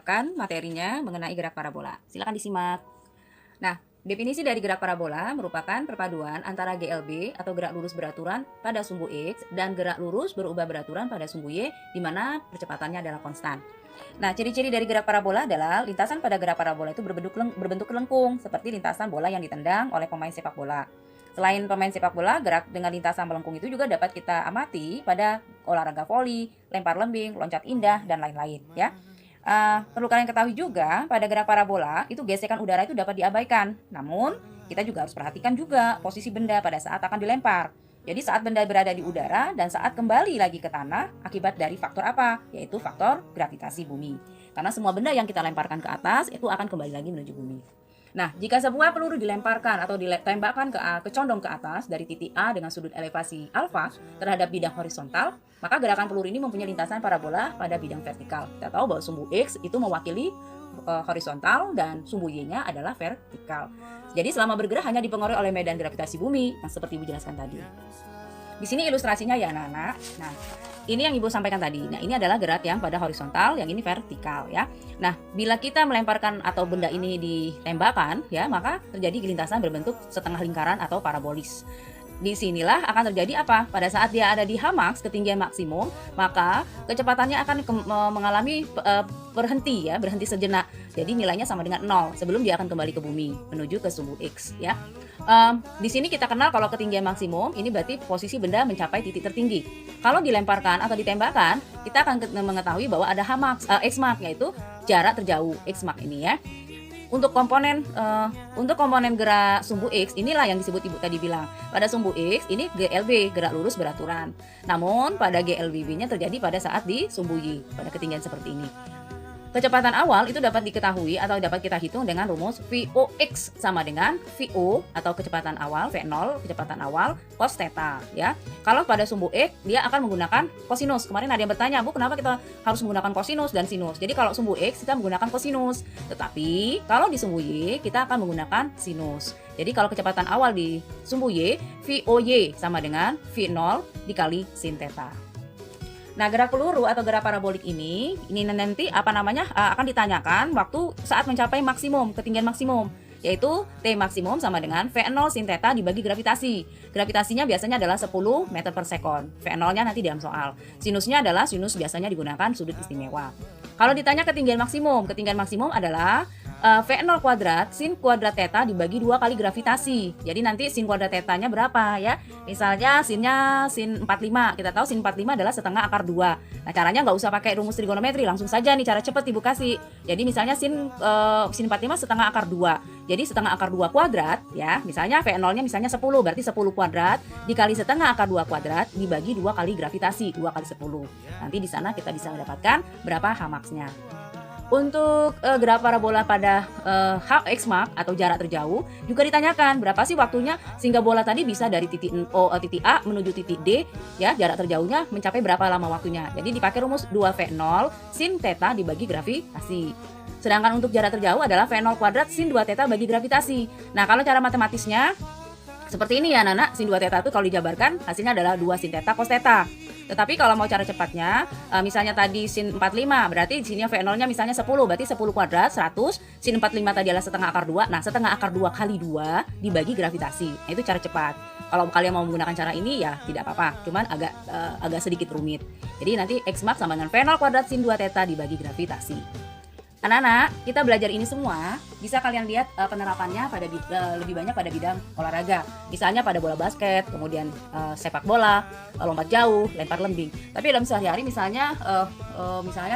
siapkan materinya mengenai gerak parabola. Silakan disimak. Nah, definisi dari gerak parabola merupakan perpaduan antara GLB atau gerak lurus beraturan pada sumbu X dan gerak lurus berubah beraturan pada sumbu Y, di mana percepatannya adalah konstan. Nah, ciri-ciri dari gerak parabola adalah lintasan pada gerak parabola itu berbentuk lengkung, seperti lintasan bola yang ditendang oleh pemain sepak bola. Selain pemain sepak bola, gerak dengan lintasan melengkung itu juga dapat kita amati pada olahraga voli, lempar lembing, loncat indah, dan lain-lain, ya. Perlu kalian ketahui juga, pada gerak parabola itu gesekan udara itu dapat diabaikan. Namun, kita juga harus perhatikan juga posisi benda pada saat akan dilempar. Jadi saat benda berada di udara dan saat kembali lagi ke tanah akibat dari faktor apa? Yaitu faktor gravitasi bumi. Karena semua benda yang kita lemparkan ke atas itu akan kembali lagi menuju bumi. Nah, jika sebuah peluru dilemparkan atau ditembakkan kecondong ke atas dari titik A dengan sudut elevasi alfa terhadap bidang horizontal, maka gerakan peluru ini mempunyai lintasan parabola pada bidang vertikal. Kita tahu bahwa sumbu X itu mewakili horizontal dan sumbu Y-nya adalah vertikal. Jadi selama bergerak hanya dipengaruhi oleh medan gravitasi bumi yang seperti Ibu jelaskan tadi. Di sini ilustrasinya ya anak-anak. Nah, ini yang Ibu sampaikan tadi. Nah, ini adalah gerak yang pada horizontal, yang ini vertikal ya. Nah, bila kita melemparkan atau benda ini ditembakkan ya, maka terjadi lintasan berbentuk setengah lingkaran atau parabolis. Di sinilah akan terjadi apa? Pada saat dia ada di Hmax, ketinggian maksimum, maka kecepatannya akan mengalami berhenti ya, berhenti sejenak. Jadi nilainya sama dengan 0 sebelum dia akan kembali ke bumi menuju ke sumbu X ya. Di sini kita kenal kalau ketinggian maksimum ini berarti posisi benda mencapai titik tertinggi. Kalau dilemparkan atau ditembakkan, kita akan mengetahui bahwa ada Xmax yaitu jarak terjauh Xmax ini ya. Untuk komponen gerak sumbu X inilah yang disebut Ibu tadi bilang. Pada sumbu X ini GLB, gerak lurus beraturan. Namun pada GLBB-nya terjadi pada saat di sumbu Y pada ketinggian seperti ini. Kecepatan awal itu dapat diketahui atau dapat kita hitung dengan rumus VOX sama dengan VO atau kecepatan awal V0 kecepatan awal cos theta ya. Kalau pada sumbu X dia akan menggunakan kosinus. Kemarin ada yang bertanya, Bu, kenapa kita harus menggunakan kosinus dan sinus? Jadi kalau sumbu X kita menggunakan kosinus, tetapi kalau di sumbu Y kita akan menggunakan sinus. Jadi kalau kecepatan awal di sumbu Y, VOY sama dengan V0 dikali sin theta. Nah, gerak peluru atau gerak parabolik ini nanti akan ditanyakan waktu saat mencapai maksimum, ketinggian maksimum, yaitu T maksimum sama dengan V0 sin theta dibagi gravitasi. Gravitasinya biasanya adalah 10 meter per sekon. V0-nya nanti dalam soal. Sinusnya adalah sinus biasanya digunakan sudut istimewa. Kalau ditanya ketinggian maksimum adalah V0 kuadrat sin kuadrat theta dibagi 2 kali gravitasi. Jadi nanti sin kuadrat tetanya berapa ya? Misalnya sinnya sin 45. Kita tahu sin 45 adalah setengah akar 2. Nah, caranya nggak usah pakai rumus trigonometri, langsung saja nih cara cepat Ibu kasih. Jadi misalnya sin 45 setengah akar 2. Jadi setengah akar 2 kuadrat ya. Misalnya V0-nya misalnya 10, berarti 10 kuadrat dikali setengah akar 2 kuadrat dibagi 2 kali gravitasi, 2 kali 10. Nanti di sana kita bisa mendapatkan berapa Hmax-nya. Untuk gerak parabola pada Xmax atau jarak terjauh juga ditanyakan berapa sih waktunya sehingga bola tadi bisa dari titik A menuju titik D ya, jarak terjauhnya mencapai berapa lama waktunya. Jadi dipakai rumus 2V0 sin theta dibagi gravitasi. Sedangkan untuk jarak terjauh adalah V0 kuadrat sin 2 theta bagi gravitasi. Nah, kalau cara matematisnya seperti ini ya anak-anak, sin 2 theta itu kalau dijabarkan hasilnya adalah 2 sin theta cos theta. Tetapi kalau mau cara cepatnya, misalnya tadi sin 45, berarti di sini V0-nya misalnya 10, berarti 10 kuadrat 100, sin 45 tadi adalah setengah akar 2. Nah, setengah akar 2 kali 2 dibagi gravitasi. Nah, itu cara cepat. Kalau kalian mau menggunakan cara ini ya tidak apa-apa, cuman agak sedikit rumit. Jadi nanti Xmax sama dengan V0 kuadrat sin 2 theta dibagi gravitasi. Anak-anak, kita belajar ini semua bisa kalian lihat penerapannya pada lebih banyak pada bidang olahraga. Misalnya pada bola basket, kemudian sepak bola, lompat jauh, lempar lembing. Tapi dalam sehari-hari misalnya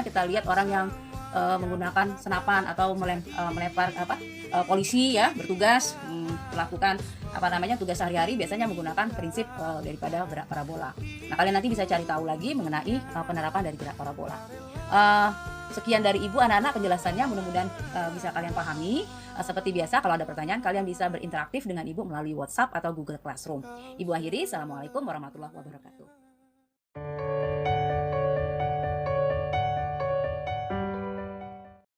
kita lihat orang yang menggunakan senapan atau melempar polisi ya, bertugas melakukan tugas sehari-hari biasanya menggunakan prinsip daripada gerak parabola. Nah, kalian nanti bisa cari tahu lagi mengenai penerapan dari gerak parabola. Sekian dari Ibu anak-anak penjelasannya, mudah-mudahan bisa kalian pahami. Seperti biasa kalau ada pertanyaan kalian bisa berinteraktif dengan Ibu melalui WhatsApp atau Google Classroom. Ibu akhiri, Assalamualaikum warahmatullahi wabarakatuh.